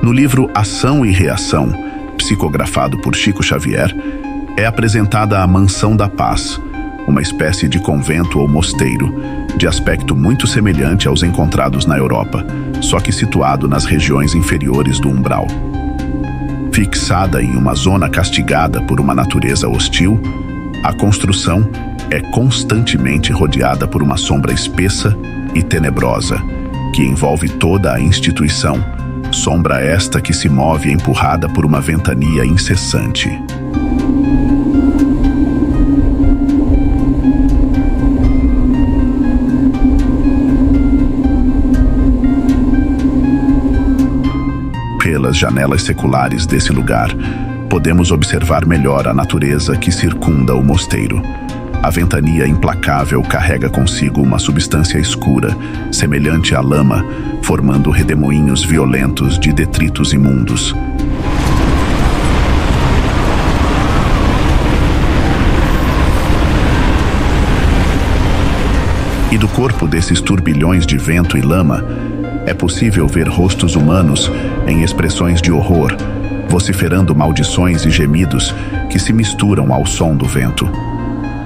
No livro Ação e Reação, psicografado por Chico Xavier, é apresentada a Mansão da Paz, uma espécie de convento ou mosteiro, de aspecto muito semelhante aos encontrados na Europa, só que situado nas regiões inferiores do umbral. Fixada em uma zona castigada por uma natureza hostil, a construção é constantemente rodeada por uma sombra espessa e tenebrosa, que envolve toda a instituição, sombra esta que se move empurrada por uma ventania incessante. Pelas janelas seculares desse lugar, podemos observar melhor a natureza que circunda o mosteiro. A ventania implacável carrega consigo uma substância escura, semelhante à lama, formando redemoinhos violentos de detritos imundos. E do corpo desses turbilhões de vento e lama, é possível ver rostos humanos em expressões de horror, vociferando maldições e gemidos que se misturam ao som do vento.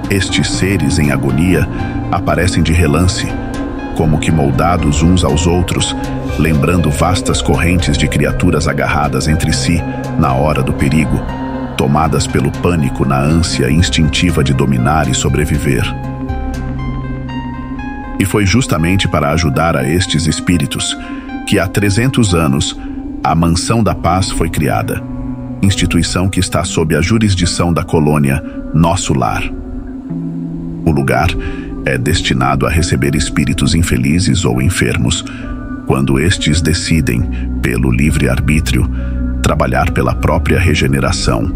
Estes seres em agonia aparecem de relance, como que moldados uns aos outros, lembrando vastas correntes de criaturas agarradas entre si na hora do perigo, tomadas pelo pânico na ânsia instintiva de dominar e sobreviver. E foi justamente para ajudar a estes espíritos que há 300 anos a Mansão da Paz foi criada, instituição que está sob a jurisdição da colônia Nosso Lar. O lugar é destinado a receber espíritos infelizes ou enfermos, quando estes decidem, pelo livre-arbítrio, trabalhar pela própria regeneração,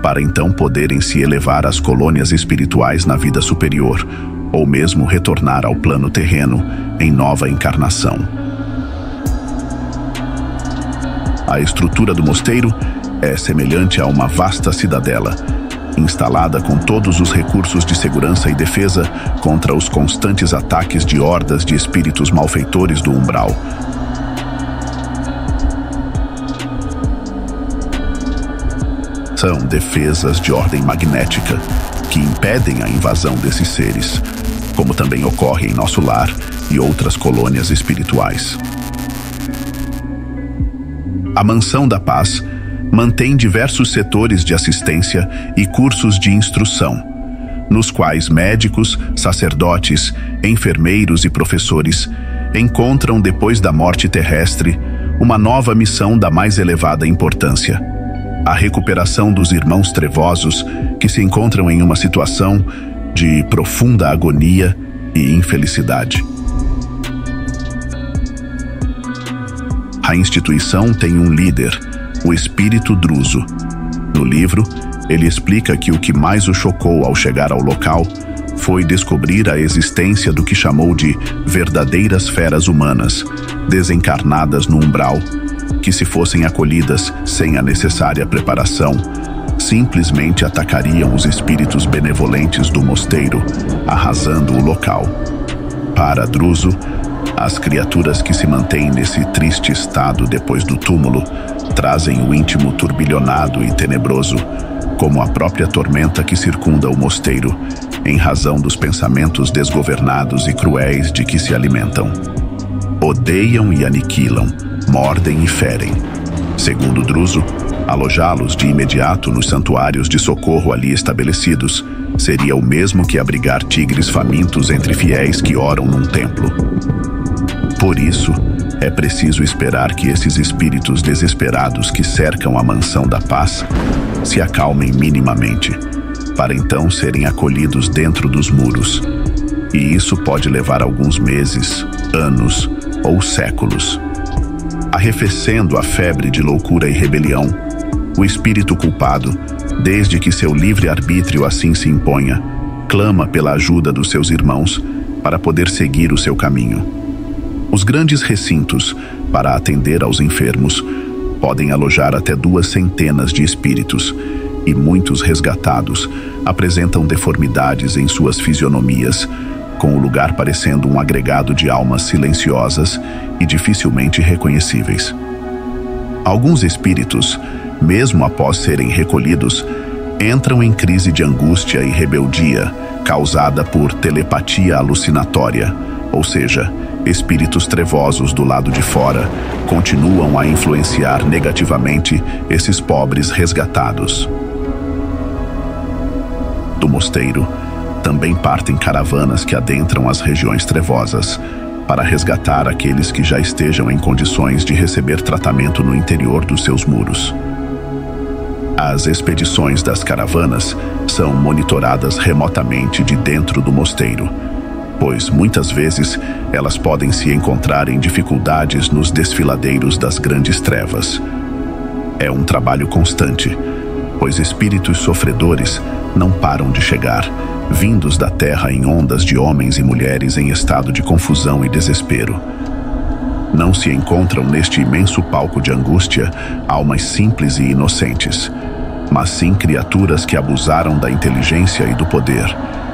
para então poderem se elevar às colônias espirituais na vida superior, ou mesmo retornar ao plano terreno em nova encarnação. A estrutura do mosteiro é semelhante a uma vasta cidadela, instalada com todos os recursos de segurança e defesa contra os constantes ataques de hordas de espíritos malfeitores do umbral. São defesas de ordem magnética que impedem a invasão desses seres, como também ocorre em Nosso Lar e outras colônias espirituais. A Mansão da Paz mantém diversos setores de assistência e cursos de instrução, nos quais médicos, sacerdotes, enfermeiros e professores encontram, depois da morte terrestre, uma nova missão da mais elevada importância: a recuperação dos irmãos trevosos que se encontram em uma situação de profunda agonia e infelicidade. A instituição tem um líder, o espírito Druso. No livro, ele explica que o que mais o chocou ao chegar ao local foi descobrir a existência do que chamou de verdadeiras feras humanas, desencarnadas no umbral, que, se fossem acolhidas sem a necessária preparação, simplesmente atacariam os espíritos benevolentes do mosteiro, arrasando o local. Para Druso, as criaturas que se mantêm nesse triste estado depois do túmulo trazem o íntimo turbilhonado e tenebroso, como a própria tormenta que circunda o mosteiro, em razão dos pensamentos desgovernados e cruéis de que se alimentam. Odeiam e aniquilam, mordem e ferem. Segundo Druso, alojá-los de imediato nos santuários de socorro ali estabelecidos seria o mesmo que abrigar tigres famintos entre fiéis que oram num templo. Por isso, é preciso esperar que esses espíritos desesperados que cercam a Mansão da Paz se acalmem minimamente, para então serem acolhidos dentro dos muros. E isso pode levar alguns meses, anos ou séculos. Arrefecendo a febre de loucura e rebelião, o espírito culpado, desde que seu livre-arbítrio assim se imponha, clama pela ajuda dos seus irmãos para poder seguir o seu caminho. Os grandes recintos, para atender aos enfermos, podem alojar até 200 de espíritos, e muitos resgatados apresentam deformidades em suas fisionomias, com o lugar parecendo um agregado de almas silenciosas e dificilmente reconhecíveis. Alguns espíritos, mesmo após serem recolhidos, entram em crise de angústia e rebeldia causada por telepatia alucinatória, ou seja, espíritos trevosos do lado de fora continuam a influenciar negativamente esses pobres resgatados. Do mosteiro, também partem caravanas que adentram as regiões trevosas para resgatar aqueles que já estejam em condições de receber tratamento no interior dos seus muros. As expedições das caravanas são monitoradas remotamente de dentro do mosteiro, pois muitas vezes elas podem se encontrar em dificuldades nos desfiladeiros das grandes trevas. É um trabalho constante, pois espíritos sofredores não param de chegar, vindos da terra em ondas de homens e mulheres em estado de confusão e desespero. Não se encontram neste imenso palco de angústia almas simples e inocentes, mas sim criaturas que abusaram da inteligência e do poder,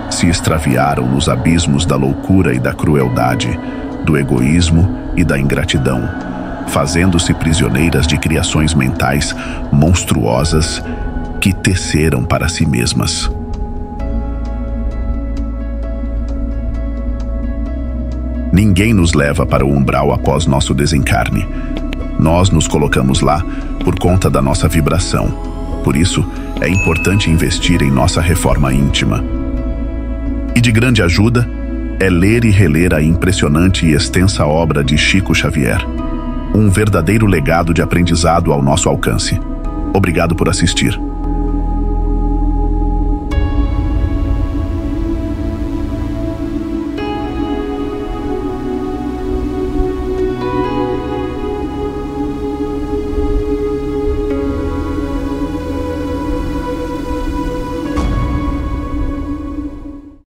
se extraviaram nos abismos da loucura e da crueldade, do egoísmo e da ingratidão, fazendo-se prisioneiras de criações mentais monstruosas que teceram para si mesmas. Ninguém nos leva para o umbral após nosso desencarne. Nós nos colocamos lá por conta da nossa vibração. Por isso, é importante investir em nossa reforma íntima. E de grande ajuda é ler e reler a impressionante e extensa obra de Chico Xavier. Um verdadeiro legado de aprendizado ao nosso alcance. Obrigado por assistir.